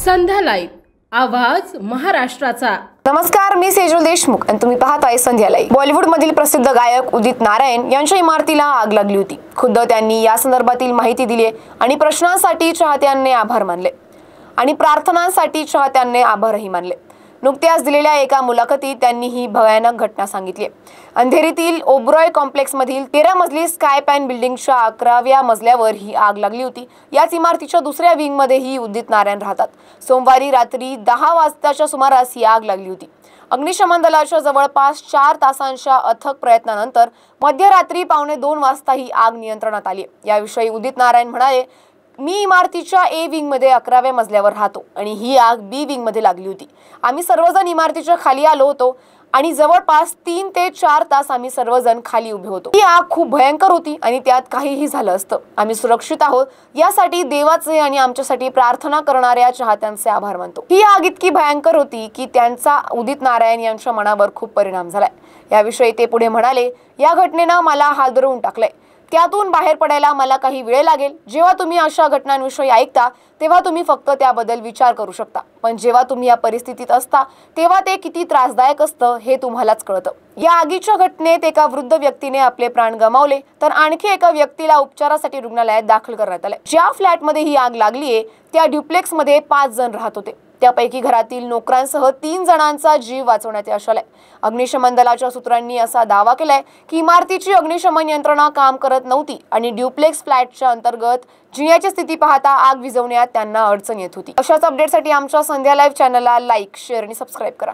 संध्या live आवाज महाराष्ट्राचा। नमस्कार, मी सेजल देशमुख आणि तुम्ही पाहताय संध्या लाईव्ह। बॉलिवूड मधील प्रसिद्ध गायक उदित नारायण यांच्या इमारतीला आग लागली होती। खुद्द त्यांनी या संदर्भातील माहिती दिली आणि प्रश्नांसाठी चाहत्यांनी आभार मानले आणि प्रार्थनांसाठी चाहत्यांनी आभारही मानले। नुकत्याच दिलेल्या एका मुलाखतीत त्यांनी ही भयानक घटना सांगितली। अंधेरीतील ओबरॉय कॉम्प्लेक्स मधील 13 मजली स्काय पॅन बिल्डिंगच्या 11व्या मजल्यावर ही आग लागली होती। याच इमारतीच्या दुसऱ्या विंग मध्ये ही उदित नारायण राहतात। सोमवारी रात्री 10 वाजताच्या सुमारास ही आग लागली होती। अग्निशमन दलाच्या जवळपास 4 तासांच्या अथक प्रयत्नानंतर मध्यरात्री 1:45 वाजता ही आग नियंत्रणात आली। याविषयी उदित नारायण म्हणाले, मी इमारतीच्या ए विंग मध्ये 11व्या मजल्यावर राहतो आणि ही आग बी विंग मध्ये लागली होती। आम्ही सर्वजण इमारतीच्या खाली आलो होतो आणि जवळपास 3 ते 4 तास आम्ही सर्वजण खाली उभे होतो। ही आग खूप भयंकर होती आणि त्यात काहीही झालं असतं। आम्ही सुरक्षित आहोत यासाठी देवाचे आणि आमच्यासाठी प्रार्थना करणाऱ्या चाहत्यांचे आभार मानतो। ही आग इतकी भयंकर होती की त्यांचा उदित नारायण यांच्या मनावर खूप परिणाम झालाय। याविषयी ते पुढे म्हणाले, या घटनेनं मला हादरवून टाकलंय। त्यातून बाहेर पडायला मला काही वेळ लागेल। जेव्हा तुम्ही अशा घटनांविषयी ऐकता तेव्हा तुम्ही फक्त त्याबद्दल विचार करू शकता, पण जेव्हा तुम्ही या परिस्थितीत असता तेव्हा ते किती त्रासदायक असतं हे तुम्हालाच कळतं। या आगीच्या घटनेत एका वृद्ध व्यक्तीने आपले प्राण गमावले तर आणखी एका व्यक्तीला उपचारासाठी रुग्णालयात दाखल करण्यात आले। ज्या फ्लॅटमध्ये ही आग लागलीये त्या ड्युप्लेक्स मध्ये 5 जण राहत होते। त्यापैकी घरातील नोकरांसह 3 जणांचा जीव वाचवण्यात यश आले। अग्निशमन दलाच्या सूत्रांनी असा दावा केलाय की इमारतीची अग्निशमन यंत्रणा काम करत नव्हती आणि ड्युप्लेक्स फ्लॅटच्या अंतर्गत जिन्याची स्थिती पाहता आग विझवण्यात त्यांना अडचण येत होती। अशाच अपडेटसाठी आमच्या संध्या लाईव्ह चॅनलला लाईक, शेअर आणि सबस्क्राईब करा।